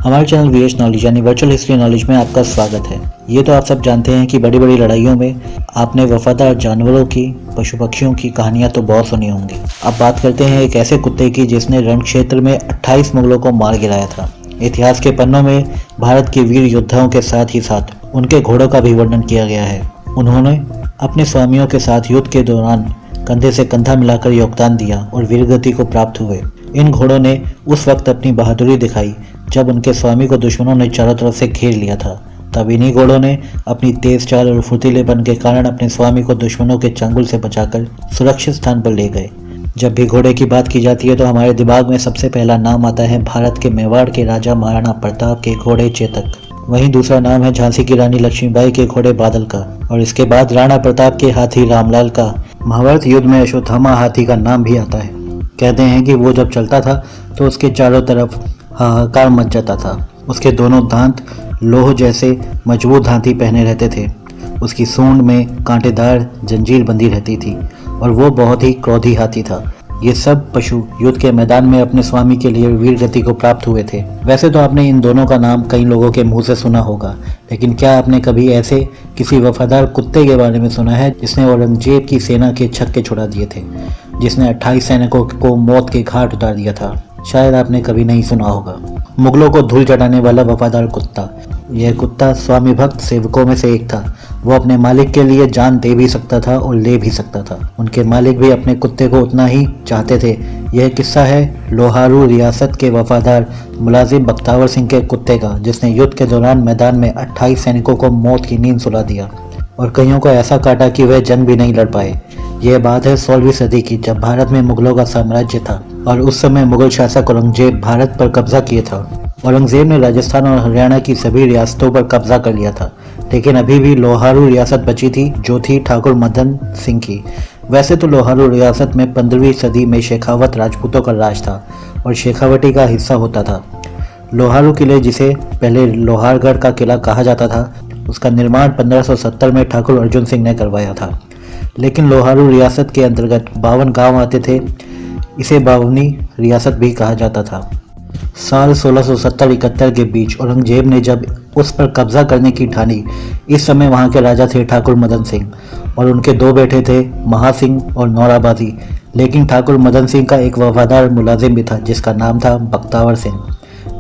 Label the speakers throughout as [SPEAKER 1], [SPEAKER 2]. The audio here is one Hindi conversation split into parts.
[SPEAKER 1] हमारे चैनल वीएच नॉलेज यानी वर्चुअल हिस्ट्री नॉलेज में आपका स्वागत है। ये तो आप सब जानते हैं कि बड़ी बड़ी लड़ाइयों में आपने वफादार जानवरों की, पशु पक्षियों की कहानियां तो बहुत सुनी होंगी। अब बात करते हैं एक ऐसे कुत्ते की जिसने रण क्षेत्र में 28 मुगलों को मार गिराया था। इतिहास के पन्नों में भारत के वीर योद्धाओं के साथ ही साथ उनके घोड़ों का भी वर्णन किया गया है। उन्होंने अपने स्वामियों के साथ युद्ध के दौरान कंधे से कंधा मिलाकर योगदान दिया और वीरगति को प्राप्त हुए। इन घोड़ों ने उस वक्त अपनी बहादुरी दिखाई जब उनके स्वामी को दुश्मनों ने चारों तरफ से घेर लिया था। तब इन्हीं घोड़ों ने अपनी तेज चाल और फुर्तीलेपन के कारण अपने स्वामी को दुश्मनों के चंगुल से बचाकर सुरक्षित स्थान पर ले गए। जब भी घोड़े की बात की जाती है तो हमारे दिमाग में सबसे पहला नाम आता है भारत के मेवाड़ के राजा महाराणा प्रताप के घोड़े चेतक। वहीं दूसरा नाम है झांसी की रानी लक्ष्मीबाई के घोड़े बादल का, और इसके बाद राणा प्रताप के हाथी रामलाल का। महाभारत युद्ध में अश्वत्थामा हाथी का नाम भी आता है। कहते हैं कि वो जब चलता था तो उसके चारों तरफ हाहाकार मच जाता था। उसके दोनों दांत लोह जैसे मजबूत धांती पहने रहते थे। उसकी सूंड में कांटेदार जंजीर बंधी रहती थी और वो बहुत ही क्रोधी हाथी था। ये सब पशु युद्ध के मैदान में अपने स्वामी के लिए वीर गति को प्राप्त हुए थे। वैसे तो आपने इन दोनों का नाम कई लोगों के मुंह से सुना होगा, लेकिन क्या आपने कभी ऐसे किसी वफादार कुत्ते के बारे में सुना है जिसने औरंगजेब की सेना के छक्के छुड़ा दिए थे, जिसने 28 सैनिकों को मौत के घाट उतार दिया था? शायद आपने कभी नहीं सुना होगा। मुगलों को धूल चटाने वाला वफादार कुत्ता। यह कुत्ता स्वामी भक्त सेवकों में से एक था। वो अपने मालिक के लिए जान दे भी सकता था और ले भी सकता था। उनके मालिक भी अपने कुत्ते को उतना ही चाहते थे। यह किस्सा है लोहारू रियासत के वफादार मुलाजिम बख्तावर सिंह के कुत्ते का, जिसने युद्ध के दौरान मैदान में 28 सैनिकों को मौत की नींद सुला दिया और कईयों को ऐसा काटा कि वह जंग भी नहीं लड़ पाए। यह बात है 16वीं सदी की, जब भारत में मुगलों का साम्राज्य था और उस समय मुगल शासक औरंगजेब भारत पर कब्जा किए था। औरंगजेब ने राजस्थान और हरियाणा की सभी रियासतों पर कब्जा कर लिया था, लेकिन अभी भी लोहारू रियासत बची थी, जो थी ठाकुर मदन सिंह की। वैसे तो लोहारू रियासत में 15वीं सदी में शेखावत राजपूतों का राज था और शेखावटी का हिस्सा होता था। लोहारू किले, जिसे पहले लोहारगढ़ का किला कहा जाता था, उसका निर्माण 1570 में ठाकुर अर्जुन सिंह ने करवाया था। लेकिन लोहारू रियासत के अंतर्गत 52 गांव आते थे। इसे बावनी रियासत भी कहा जाता था। साल 1670-71 के बीच औरंगजेब ने जब उस पर कब्जा करने की ठानी, इस समय वहां के राजा थे ठाकुर मदन सिंह और उनके दो बेटे थे महासिंह और नौराबादी। लेकिन ठाकुर मदन सिंह का एक वफादार मुलाजिम भी था जिसका नाम था बख्तावर सिंह,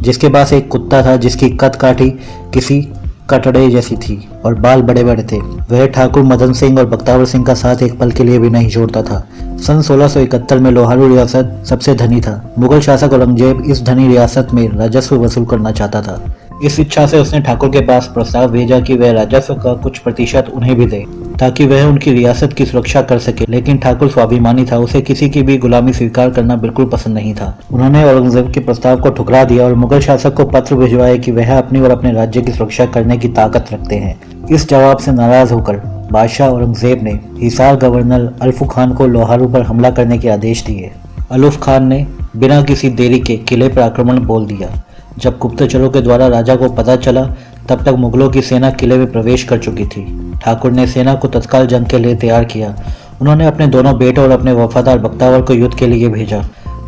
[SPEAKER 1] जिसके पास एक कुत्ता था जिसकी कद काठी किसी कटड़े जैसी थी और बाल बड़े बड़े थे। वह ठाकुर मदन सिंह और बख्तावर सिंह का साथ एक पल के लिए भी नहीं छोड़ता था। सन 1671 में लोहारू रियासत सबसे धनी था। मुगल शासक औरंगजेब इस धनी रियासत में राजस्व वसूल करना चाहता था। इस इच्छा से उसने ठाकुर के पास प्रस्ताव भेजा कि वह राजस्व का कुछ प्रतिशत उन्हें भी दे, ताकि वह उनकी रियासत की सुरक्षा कर सके। लेकिन ठाकुर स्वाभिमानी था, उसे किसी की भी गुलामी स्वीकार करना बिल्कुल पसंद नहीं था। उन्होंने औरंगजेब के प्रस्ताव को ठुकरा दिया और मुगल शासक को पत्र भिजवाया कि वह अपनी और अपने राज्य की सुरक्षा करने की ताकत रखते हैं। इस जवाब से नाराज होकर बादशाह औरंगजेब ने हिसार गवर्नर अल्फू खान को लोहारू पर हमला करने के आदेश दिए। अल्फू खान ने बिना किसी देरी के किले पर आक्रमण बोल दिया। जब गुप्तचरों के द्वारा राजा को पता चला, तब तक मुगलों की सेना किले में प्रवेश कर चुकी थी। ठाकुर ने सेना को तत्काल जंग के लिए तैयार किया। उन्होंने अपने दोनों बेटों और अपने वफादार बख्तावर को युद्ध के लिए भेजा।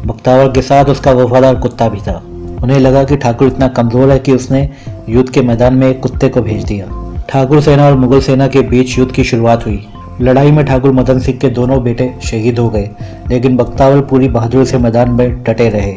[SPEAKER 1] बख्तावर के साथ उसका वफादार कुत्ता भी था। उन्हें लगा कि ठाकुर इतना कमजोर है कि उसने युद्ध के मैदान में एक कुत्ते को भेज दिया। ठाकुर सेना और मुगल सेना के बीच युद्ध की शुरुआत हुई। लड़ाई में ठाकुर मदन सिंह के दोनों बेटे शहीद हो गए, लेकिन बख्तावर पूरी बहादुरी से मैदान में डटे रहे।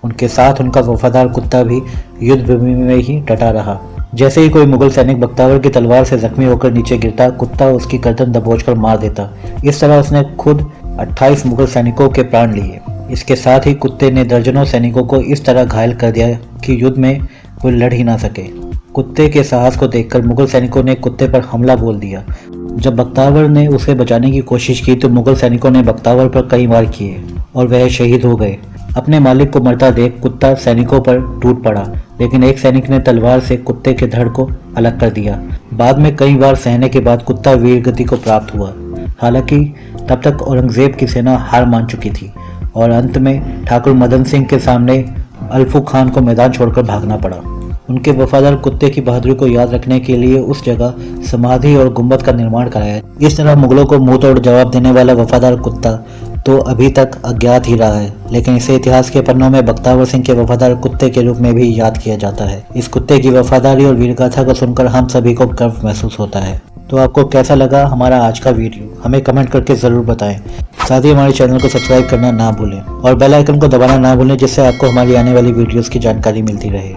[SPEAKER 1] उनके साथ उनका वफादार कुत्ता भी युद्ध भूमि में ही डटा रहा। जैसे ही कोई मुगल सैनिक बख्तावर की तलवार से जख्मी होकर नीचे गिरता, कुत्ता उसकी गर्दन दबोचकर मार देता। इस तरह उसने खुद 28 मुगल सैनिकों के प्राण लिए। इसके साथ ही कुत्ते ने दर्जनों सैनिकों को इस तरह घायल कर दिया कि युद्ध में कोई लड़ ही ना सके। कुत्ते के साहस को देखकर मुगल सैनिकों ने कुत्ते पर हमला बोल दिया। जब बख्तावर ने उसे बचाने की कोशिश की तो मुगल सैनिकों ने बख्तावर पर कई वार किए और वह शहीद हो गए। अपने मालिक को मरता देख कुत्ता सैनिकों पर टूट पड़ा, लेकिन एक सैनिक ने तलवार से कुत्ते के धड़ को अलग कर दिया। बाद में कई बार सहने के बाद कुत्ता वीरगति को प्राप्त हुआ। हालांकि तब तक औरंगजेब की सेना हार मान चुकी थी और अंत में ठाकुर मदन सिंह के सामने अल्फू खान को मैदान छोड़कर भागना पड़ा। उनके वफादार कुत्ते की बहादुरी को याद रखने के लिए उस जगह समाधि और गुंबद का निर्माण कराया। इस तरह मुगलों को मुंह तोड़ जवाब देने वाला वफादार कुत्ता तो अभी तक अज्ञात ही रहा है, लेकिन इसे इतिहास के पन्नों में बख्तावर सिंह के वफादार कुत्ते के रूप में भी याद किया जाता है। इस कुत्ते की वफादारी और वीरगाथा को सुनकर हम सभी को गर्व महसूस होता है। तो आपको कैसा लगा हमारा आज का वीडियो, हमें कमेंट करके ज़रूर बताएं। साथ ही हमारे चैनल को सब्सक्राइब करना ना भूलें और बेल आइकन को दबाना ना भूलें, जिससे आपको हमारी आने वाली वीडियोस की जानकारी मिलती रहे।